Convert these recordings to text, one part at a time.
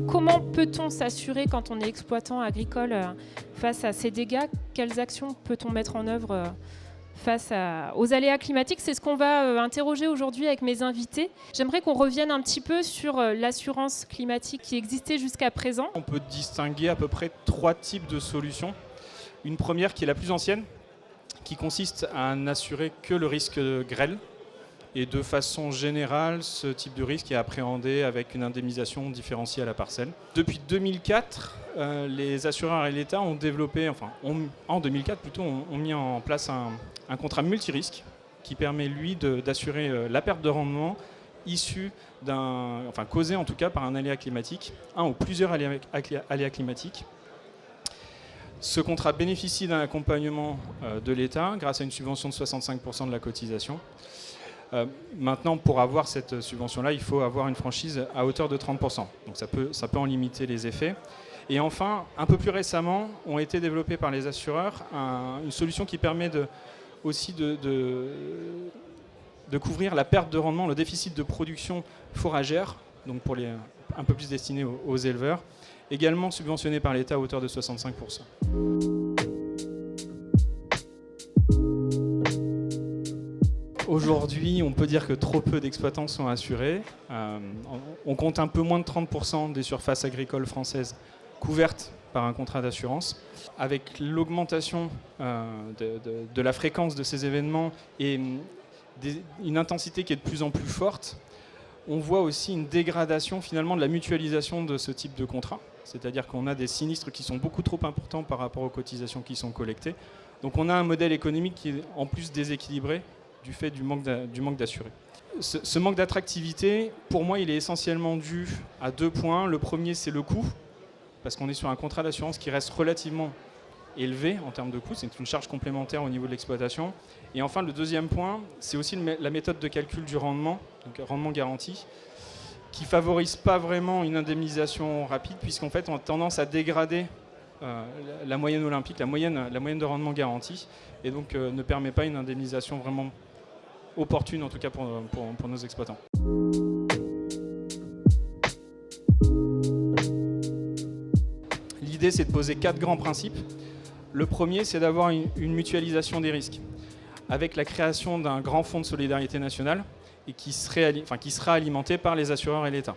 Comment peut-on s'assurer quand on est exploitant agricole face à ces dégâts? Quelles actions peut-on mettre en œuvre face aux aléas climatiques? C'est ce qu'on va interroger aujourd'hui avec mes invités. J'aimerais qu'on revienne un petit peu sur l'assurance climatique qui existait jusqu'à présent. On peut distinguer à peu près 3 types de solutions. Une première qui est la plus ancienne, qui consiste à n'assurer que le risque grêle. Et de façon générale, ce type de risque est appréhendé avec une indemnisation différenciée à la parcelle. Depuis 2004, les assureurs et l'État ont développé, en 2004 plutôt, ont mis en place un contrat multirisque qui permet, lui, d'assurer la perte de rendement issue causée en tout cas par un aléa climatique, un ou plusieurs aléas climatiques. Ce contrat bénéficie d'un accompagnement de l'État grâce à une subvention de 65% de la cotisation. Maintenant, pour avoir cette subvention-là, il faut avoir une franchise à hauteur de 30%. Donc ça peut en limiter les effets. Et enfin, un peu plus récemment, ont été développés par les assureurs une solution qui permet aussi de couvrir la perte de rendement, le déficit de production fourragère, donc un peu plus destiné aux éleveurs, également subventionné par l'État à hauteur de 65%. Aujourd'hui, on peut dire que trop peu d'exploitants sont assurés. On compte un peu moins de 30% des surfaces agricoles françaises couvertes par un contrat d'assurance. Avec l'augmentation de la fréquence de ces événements et une intensité qui est de plus en plus forte, on voit aussi une dégradation finalement de la mutualisation de ce type de contrat. C'est-à-dire qu'on a des sinistres qui sont beaucoup trop importants par rapport aux cotisations qui sont collectées. Donc on a un modèle économique qui est en plus déséquilibré du fait du manque d'assurés. Ce manque d'attractivité, pour moi, il est essentiellement dû à 2 points. Le premier, c'est le coût, parce qu'on est sur un contrat d'assurance qui reste relativement élevé en termes de coût. C'est une charge complémentaire au niveau de l'exploitation. Et enfin, le deuxième point, c'est aussi la méthode de calcul du rendement, donc rendement garanti, qui ne favorise pas vraiment une indemnisation rapide, puisqu'en fait, on a tendance à dégrader la moyenne olympique, la moyenne de rendement garanti, et donc ne permet pas une indemnisation vraiment opportune, en tout cas pour nos exploitants. L'idée, c'est de poser 4 grands principes. Le premier, c'est d'avoir une mutualisation des risques, avec la création d'un grand fonds de solidarité nationale, et qui sera alimenté par les assureurs et l'État.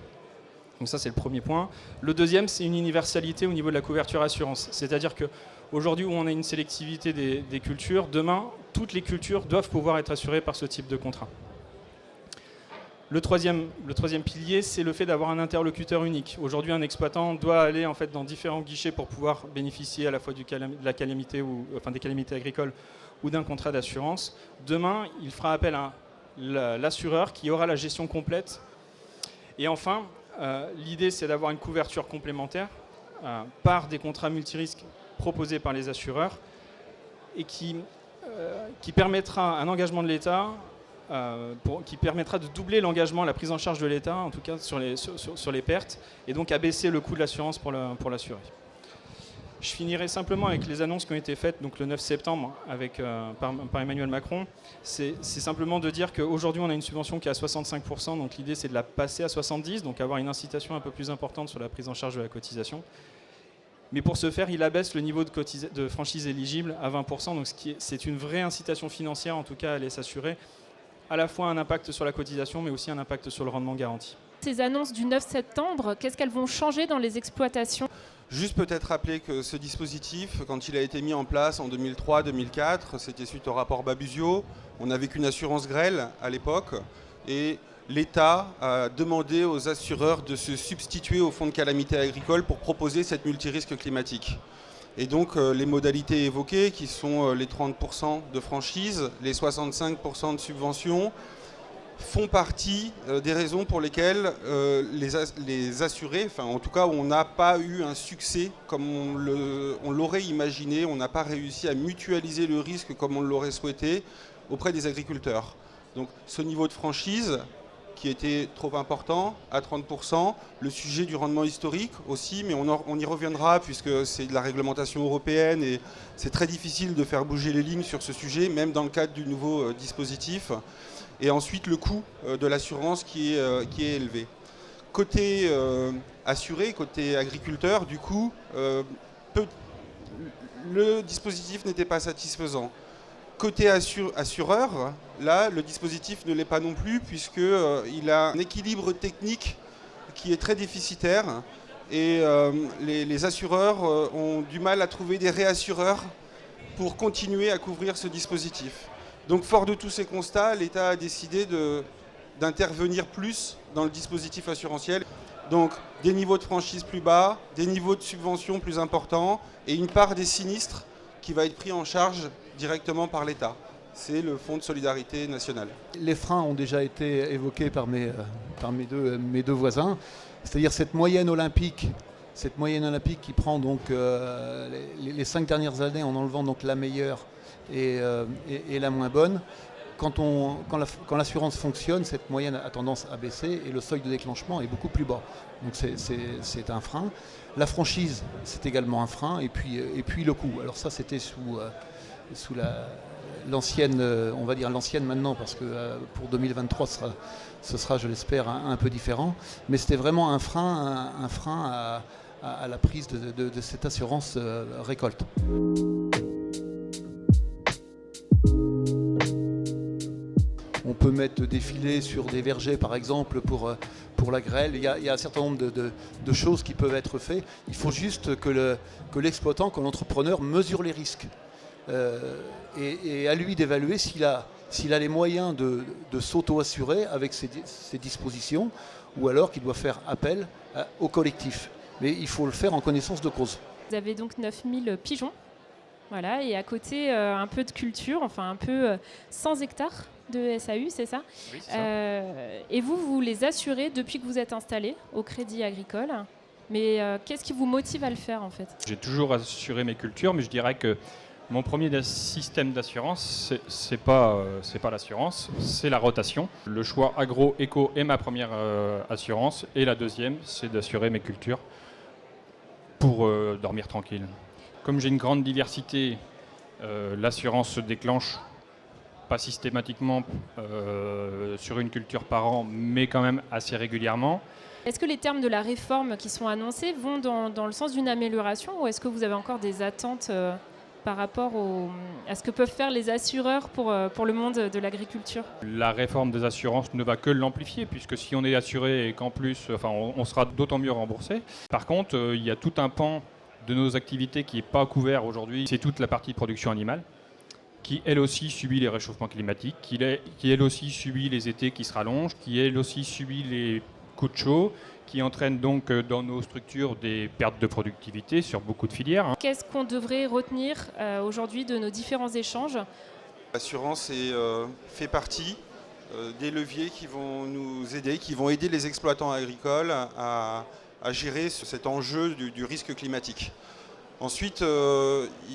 Donc ça, c'est le premier point. Le deuxième, c'est une universalité au niveau de la couverture assurance. C'est-à-dire qu'aujourd'hui, où on a une sélectivité des cultures, demain, toutes les cultures doivent pouvoir être assurées par ce type de contrat. Le troisième pilier, c'est le fait d'avoir un interlocuteur unique. Aujourd'hui, un exploitant doit aller dans différents guichets pour pouvoir bénéficier à la fois des calamités agricoles ou d'un contrat d'assurance. Demain, il fera appel à l'assureur qui aura la gestion complète. Et enfin, l'idée, c'est d'avoir une couverture complémentaire par des contrats multirisques proposés par les assureurs et qui permettra un engagement de l'État, qui permettra de doubler l'engagement, la prise en charge de l'État, en tout cas sur les pertes, et donc abaisser le coût de l'assurance pour l'assuré. Je finirai simplement avec les annonces qui ont été faites donc le 9 septembre par Emmanuel Macron. C'est simplement de dire qu'aujourd'hui on a une subvention qui est à 65%, donc l'idée c'est de la passer à 70%, donc avoir une incitation un peu plus importante sur la prise en charge de la cotisation. Mais pour ce faire, il abaisse le niveau de franchise éligible à 20%, donc c'est une vraie incitation financière, en tout cas à aller s'assurer, à la fois un impact sur la cotisation, mais aussi un impact sur le rendement garanti. Ces annonces du 9 septembre, qu'est-ce qu'elles vont changer dans les exploitations ? Juste peut-être rappeler que ce dispositif, quand il a été mis en place en 2003-2004, c'était suite au rapport Babusio. On n'avait qu'une assurance grêle à l'époque et l'État a demandé aux assureurs de se substituer au fonds de calamité agricole pour proposer cette multirisque climatique. Et donc les modalités évoquées, qui sont les 30% de franchise, les 65% de subvention, font partie des raisons pour lesquelles les assurés, en tout cas on n'a pas eu un succès comme on l'aurait imaginé, on n'a pas réussi à mutualiser le risque comme on l'aurait souhaité auprès des agriculteurs. Donc ce niveau de franchise qui était trop important, à 30%. Le sujet du rendement historique aussi, mais on y reviendra puisque c'est de la réglementation européenne et c'est très difficile de faire bouger les lignes sur ce sujet, même dans le cadre du nouveau dispositif. Et ensuite, le coût de l'assurance qui est élevé. Côté assuré, côté agriculteur, du coup, le dispositif n'était pas satisfaisant. Côté assureur, là, le dispositif ne l'est pas non plus puisqu'il a un équilibre technique qui est très déficitaire et les assureurs ont du mal à trouver des réassureurs pour continuer à couvrir ce dispositif. Donc, fort de tous ces constats, l'État a décidé d'intervenir plus dans le dispositif assurantiel. Donc, des niveaux de franchise plus bas, des niveaux de subvention plus importants et une part des sinistres qui va être pris en charge directement par l'État. C'est le Fonds de solidarité nationale. Les freins ont déjà été évoqués par mes deux voisins, c'est-à-dire cette moyenne olympique qui prend donc les 5 dernières années en enlevant donc la meilleure et la moins bonne. Quand l'assurance fonctionne, cette moyenne a tendance à baisser et le seuil de déclenchement est beaucoup plus bas. Donc c'est un frein. La franchise, c'est également un frein. Et puis le coût. Alors ça, c'était sous l'ancienne, on va dire l'ancienne maintenant, parce que pour 2023, ce sera, je l'espère, un peu différent. Mais c'était vraiment un frein à la prise de cette assurance récolte. On peut mettre des filets sur des vergers, par exemple, pour la grêle. Il y a un certain nombre de choses qui peuvent être faites. Il faut juste que l'exploitant, que l'entrepreneur mesure les risques. Et à lui d'évaluer s'il a les moyens de s'auto-assurer avec ses dispositions ou alors qu'il doit faire appel au collectif. Mais il faut le faire en connaissance de cause. Vous avez donc 9000 pigeons. Voilà, et à côté, un peu de culture, enfin un peu 100 hectares de SAU, c'est ça ? Oui, c'est ça. Et vous les assurez depuis que vous êtes installé au Crédit Agricole. Mais qu'est-ce qui vous motive à le faire en fait ? J'ai toujours assuré mes cultures, mais je dirais que mon premier système d'assurance, c'est pas l'assurance, c'est la rotation. Le choix agro-éco est ma première assurance, et la deuxième, c'est d'assurer mes cultures pour dormir tranquille. Comme j'ai une grande diversité, l'assurance se déclenche pas systématiquement sur une culture par an, mais quand même assez régulièrement. Est-ce que les termes de la réforme qui sont annoncés vont dans le sens d'une amélioration ou est-ce que vous avez encore des attentes par rapport à ce que peuvent faire les assureurs pour le monde de l'agriculture ? La réforme des assurances ne va que l'amplifier, puisque si on est assuré et qu'en plus, on sera d'autant mieux remboursé. Par contre, il y a tout un pan de nos activités qui n'est pas couvert aujourd'hui, c'est toute la partie de production animale, qui elle aussi subit les réchauffements climatiques, qui elle aussi subit les étés qui se rallongent, qui elle aussi subit les coups de chaud, qui entraînent donc dans nos structures des pertes de productivité sur beaucoup de filières. Qu'est-ce qu'on devrait retenir aujourd'hui de nos différents échanges ? L'assurance fait partie des leviers qui vont nous aider, qui vont aider les exploitants agricoles à gérer cet enjeu du risque climatique. Ensuite,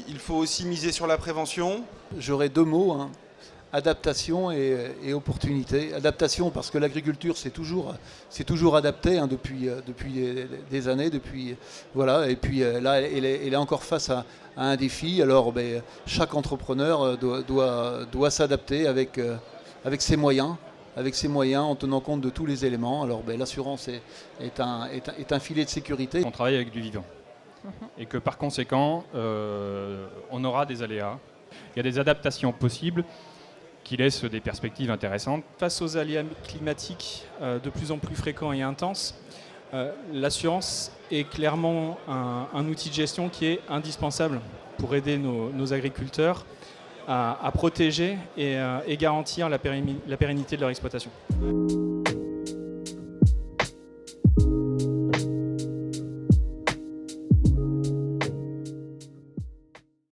il faut aussi miser sur la prévention. J'aurais 2 mots, hein. Adaptation et opportunité. Adaptation parce que l'agriculture c'est toujours adapté hein, depuis des années, voilà. Et puis là, elle est encore face à un défi. Alors, chaque entrepreneur doit s'adapter avec ses moyens. En tenant compte de tous les éléments. Alors l'assurance est un filet de sécurité. On travaille avec du vivant. Et que par conséquent, on aura des aléas. Il y a des adaptations possibles qui laissent des perspectives intéressantes. Face aux aléas climatiques de plus en plus fréquents et intenses, l'assurance est clairement un outil de gestion qui est indispensable pour aider nos agriculteurs à protéger et garantir la pérennité de leur exploitation.